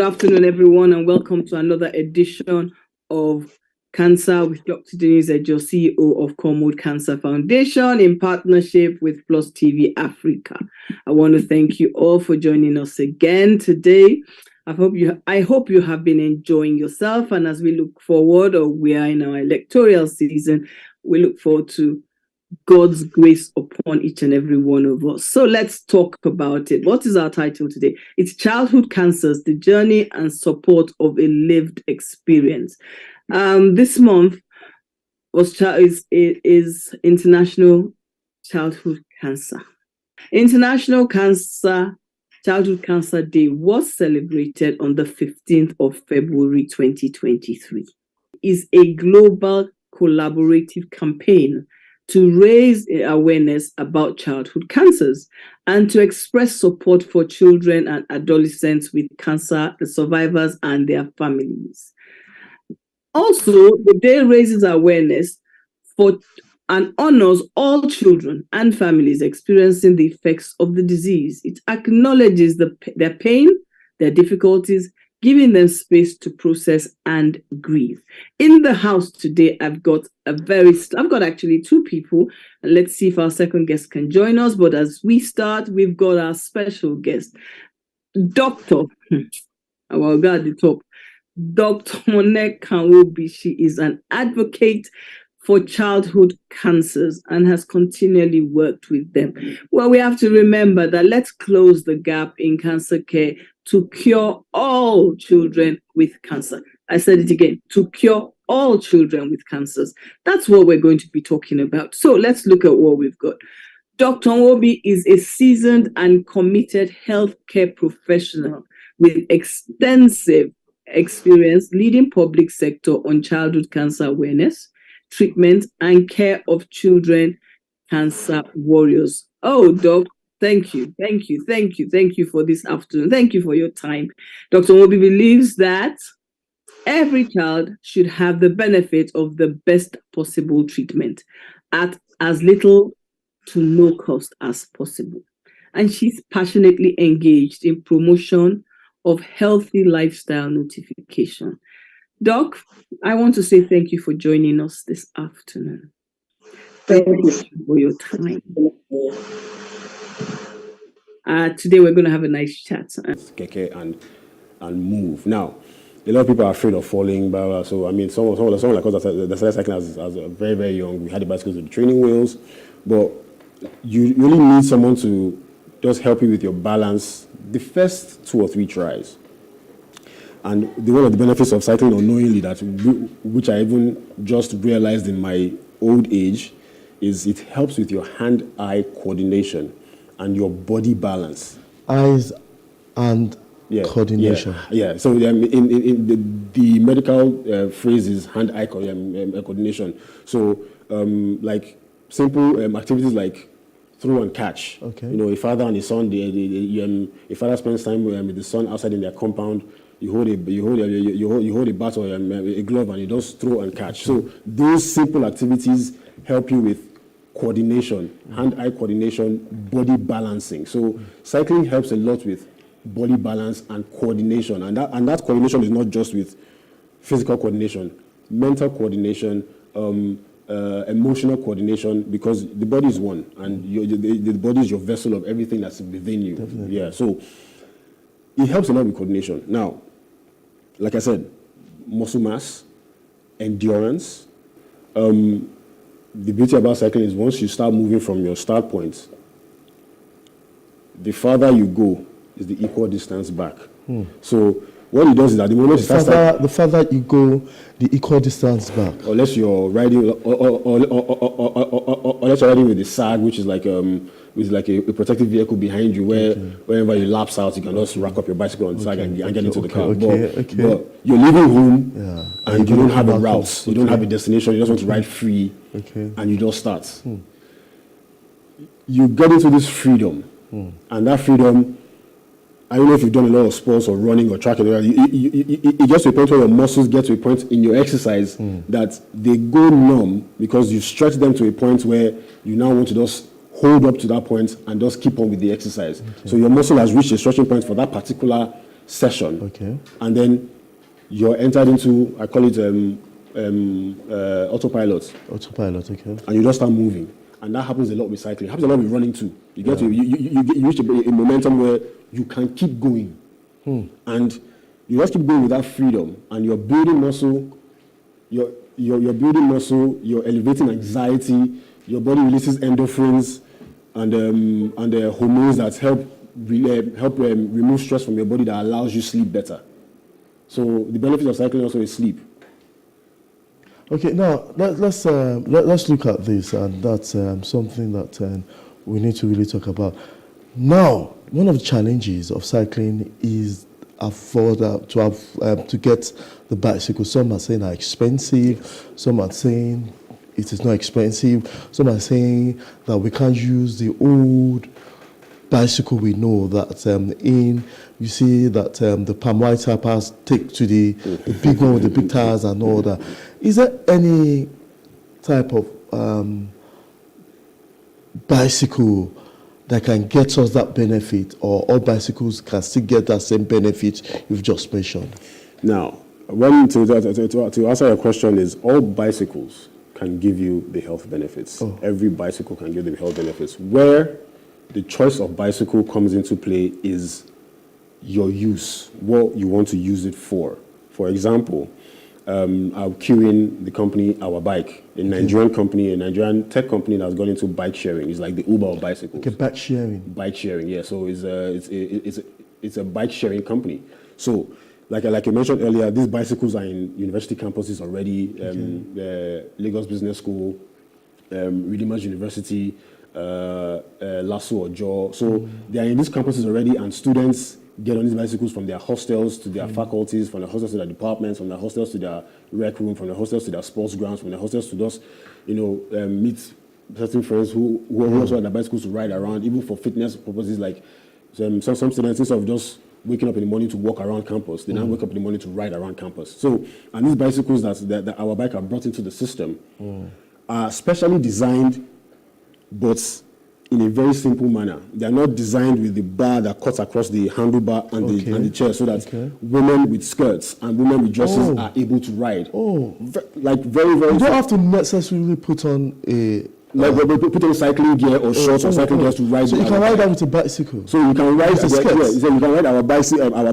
Good afternoon, everyone, and welcome to another edition of Cancer with Dr. Denise Ejo, CEO of Cornwood Cancer Foundation, in partnership with Plus TV Africa. I want to thank you all for joining us again today. I hope you have been enjoying yourself, and as we look forward, or we are in our electoral season, we look forward to God's grace upon each and every one of us. So let's talk about it. What is our title today? It's Childhood Cancers, the Journey and Support of a Lived Experience. This month is International Childhood Cancer. International Childhood Cancer Day was celebrated on the 15th of February 2023. It is a global collaborative campaign to raise awareness about childhood cancers and to express support for children and adolescents with cancer, the survivors and their families. Also, the day raises awareness for and honors all children and families experiencing the effects of the disease. It acknowledges their pain, their difficulties, giving them space to process and grieve. In the house today, I've got actually two people. Let's see if our second guest can join us. But as we start, we've got our special guest, Dr. Our guy at the top, Dr. Monet Kanwobi. She is an advocate for childhood cancers and has continually worked with them. Well, we have to remember that let's close the gap in cancer care to cure all children with cancer. I said it again, to cure all children with cancers. That's what we're going to be talking about. So let's look at what we've got. Dr. Kanwobi is a seasoned and committed healthcare professional with extensive experience leading public sector on childhood cancer awareness, treatment, and care of children cancer warriors. Oh, Doc, thank you for this afternoon. Thank you for your time. Dr. Kanwobi believes that every child should have the benefit of the best possible treatment at as little to no cost as possible. And she's passionately engaged in promotion of healthy lifestyle notification. Doc, I want to say thank you for joining us this afternoon. Thank you for your time. Today we're going to have a nice chat. Keke and move. Now, a lot of people are afraid of falling. So I mean, someone like us that started cycling as very, very young. We had the bicycles with the training wheels, but you really need someone to just help you with your balance the first 2 or 3 tries. And one of the benefits of cycling unknowingly, which I even just realized in my old age, is it helps with your hand-eye coordination and your body balance. Eyes and coordination. Yeah. So in the medical phrase is hand-eye coordination. So like simple activities like throw and catch. Okay. You know, a father and a son, a father spends time with the son outside in their compound. You hold a bat or a glove and you just throw and catch. So those simple activities help you with coordination, hand-eye coordination, body balancing. So cycling helps a lot with body balance and coordination. And that coordination is not just with physical coordination, mental coordination, emotional coordination, because the body is one, and the body is your vessel of everything that's within you. Definitely. Yeah, so it helps a lot with coordination. Now, like I said, muscle mass, endurance. The beauty about cycling is once you start moving from your start point, the farther you go is the equal distance back. So what it does is that the moment the further you go, the equal distance back. Unless you're riding, unless you're riding with the SAG, which is like a protective vehicle behind you, where whenever you lapse out, you can just rack up your bicycle on the SAG and get into the car. But you're leaving home and you don't have a route, you don't have a destination, you just want to ride free, and you just start. You get into this freedom, and that freedom, I don't know if you've done a lot of sports or running or tracking. It gets to a point where your muscles get to a point in your exercise that they go numb because you stretch them to a point where you now want to just hold up to that point and just keep on with the exercise. So your muscle has reached a stretching point for that particular session. Okay. And then you're entered into, I call it autopilot. Autopilot, okay. And you just start moving. And that happens a lot with cycling. It happens a lot with running too. You get to you reach a momentum where you can keep going. And you just keep going with that freedom. And you're building muscle, you're building muscle, you're elevating anxiety, your body releases endorphins and the hormones that help remove stress from your body that allows you sleep better. So the benefit of cycling also is sleep. Okay, now let's look at this, and that's something that we need to really talk about. Now, one of the challenges of cycling is to get the bicycle. Some are saying are expensive. Some are saying it is not expensive. Some are saying that we can't use the old bicycle we know that you see that the palm white tappers take to the big one with the big tires and all that. Is there any type of bicycle that can get us that benefit, or all bicycles can still get that same benefit you've just mentioned? Now, to answer your question is, all bicycles can give you the health benefits. Every bicycle can give you the health benefits. Where the choice of bicycle comes into play is your use, what you want to use it for. For example, I'll cue in the company Our Bike, a Nigerian company, a Nigerian tech company that's gone into bike sharing. It's like the Uber of bicycles. Okay, bike sharing. Bike sharing, yeah. So it's a bike sharing company. So like you mentioned earlier, these bicycles are in university campuses already. The Lagos Business School, Redeemers University, LASU Ojo. So they are in these campuses already, and students get on these bicycles from their hostels to their faculties, from their hostels to their departments, from their hostels to their rec room, from their hostels to their sports grounds, from their hostels to just, meet certain friends who also have their bicycles to ride around, even for fitness purposes. Like some students, instead of just waking up in the morning to walk around campus, they now wake up in the morning to ride around campus. So, and these bicycles that Our Bike are brought into the system are specially designed, but in a very simple manner. They are not designed with the bar that cuts across the handlebar and the chair, so that women with skirts and women with dresses are able to ride. Like very, very. You don't have to necessarily put on a put on cycling gear or shorts or cycling gears to ride. So you can ride that with a bicycle. So you can ride skirts. You can ride our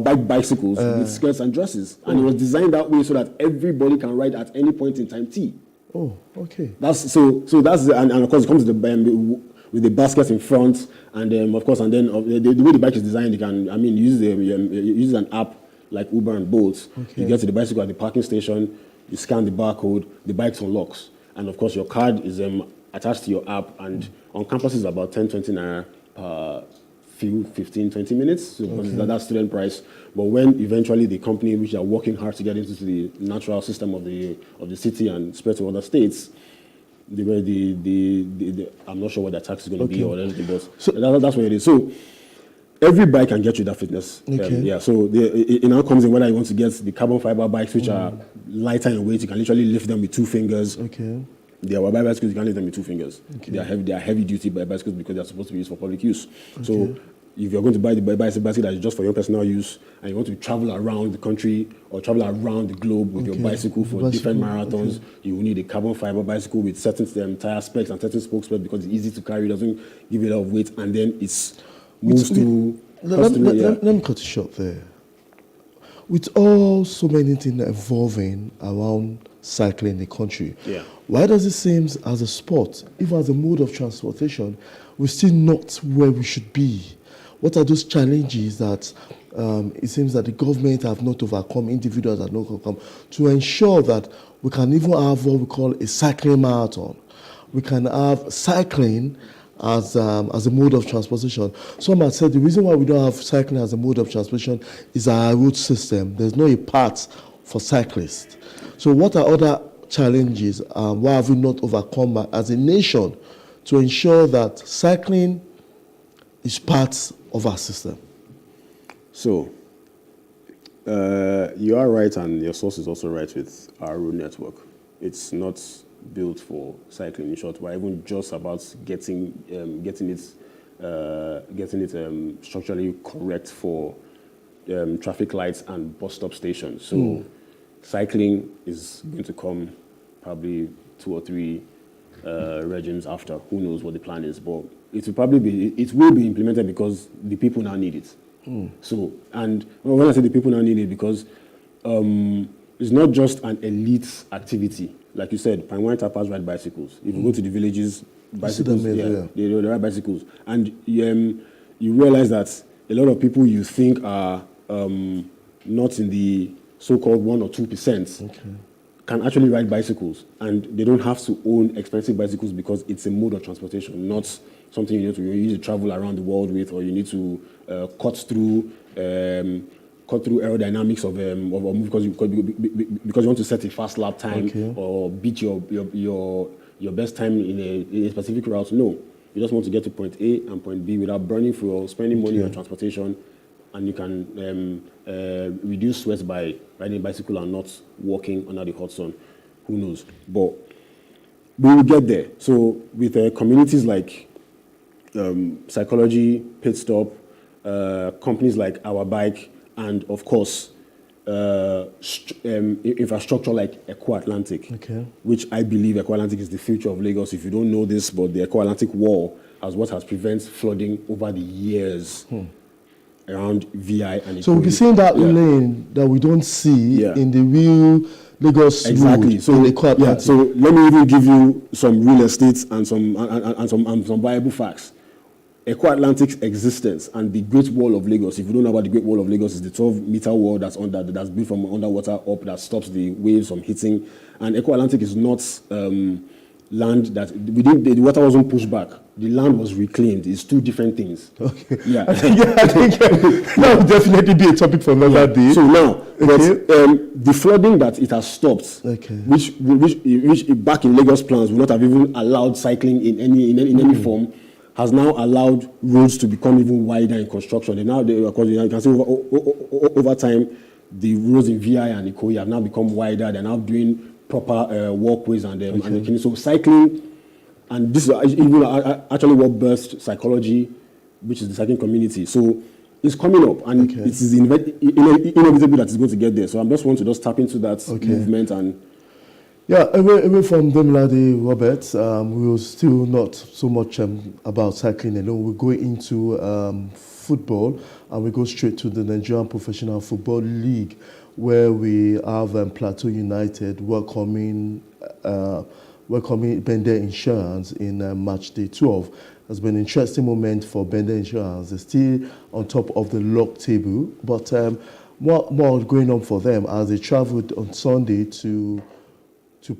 bike bicycles with skirts and dresses, and it was designed that way so that everybody can ride at any point in time T. Oh, okay. That's so that's and of course it comes with the basket in front, and of course, and then the way the bike is designed, you can, use an app like Uber and Bolt. You get to the bicycle at the parking station, you scan the barcode, the bike unlocks, and of course your card is attached to your app, and on campus is about 10-20 naira per few 15-20 minutes, so that's student price. But when eventually the company, which are working hard to get into the natural system of the city and spread to other states, I'm not sure what the tax is going to be or anything, but so that's what it is. So every bike can get you that fitness. So it now comes in whether you want to get the carbon fiber bikes, which are lighter in weight. You can literally lift them with 2 fingers. The Our Bike bicycles, you can lift them with 2 fingers. They are heavy duty bicycles because they are supposed to be used for public use. So if you're going to buy the bicycle that is just for your personal use, and you want to travel around the country or travel around the globe with your bicycle for different marathons, you will need a carbon fiber bicycle with certain tire specs and certain spoke specs, because it's easy to carry, doesn't give you a lot of weight, and then it's moves to. Let me cut it short there. With all so many things evolving around cycling in the country, why does it seem as a sport, even as a mode of transportation, we're still not where we should be? What are those challenges that it seems that the government have not overcome, individuals have not overcome, to ensure that we can even have what we call a cycling marathon? We can have cycling as a mode of transportation. Some have said the reason why we don't have cycling as a mode of transportation is our road system. There's no a path for cyclists. So what are other challenges? Why have we not overcome as a nation to ensure that cycling is part of our system? So, you are right, and your source is also right with our road network. It's not built for cycling. In short, we're even just about getting it structurally correct for traffic lights and bus stop stations. So cycling is going to come probably 2 or 3 regions after. Who knows what the plan is, but it will be implemented because the people now need it. So, and when I say the people now need it, because it's not just an elite activity. Like you said, Pine Wine Tappers ride bicycles. If you go to the villages, bicycles, they ride bicycles. And you realize that a lot of people you think are not in the so-called 1 or 2% can actually ride bicycles, and they don't have to own expensive bicycles because it's a mode of transportation, not something you need to travel around the world with, or you need to cut through aerodynamics of a move because you want to set a fast lap time or beat your best time in a specific route. No, you just want to get to point A and point B without burning fuel, spending money on transportation, and you can reduce sweat by riding a bicycle and not walking under the hot sun. Who knows? But we will get there. So with communities like Psychology, Pit Stop, companies like Our Bike, and of course, infrastructure like Eco Atlantic, which I believe Eco Atlantic is the future of Lagos. If you don't know this, but the Eco Atlantic wall has prevented flooding over the years around VI and so we'll be seeing that lane that we don't see in the real Lagos road. So so let me even give you some real estate and some viable facts. Eco Atlantic's existence and the Great Wall of Lagos. If you don't know about the Great Wall of Lagos, it's the 12-meter wall that's built from underwater up that stops the waves from hitting. And Eco Atlantic is not land that the water wasn't pushed back. The land was reclaimed. It's 2 different things. Okay. Yeah. I think that would definitely be a topic for another day. So now, the flooding that it has stopped, which back in Lagos plans would not have even allowed cycling in any form, has now allowed roads to become even wider in construction. Because you can see over time, the roads in VI and Ikoyi have now become wider. They're now doing proper walkways and so cycling, and this is even actually what birthed Psychology, which is the cycling community. So it's coming up, and it is inevitable that it's going to get there. So I just want to tap into that movement and. Yeah, away from Demilade Roberts, we will still not so much about cycling alone. We'll go into football, and we go straight to the Nigerian Professional Football League, where we have Plateau United welcoming Bender Insurance in match day 12. It's been an interesting moment for Bender Insurance. They're still on top of the log table, but more going on for them as they traveled on Sunday to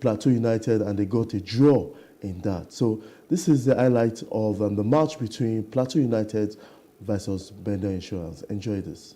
Plateau United, and they got a draw in that. So this is the highlight of the match between Plateau United versus Bender Insurance. Enjoy this.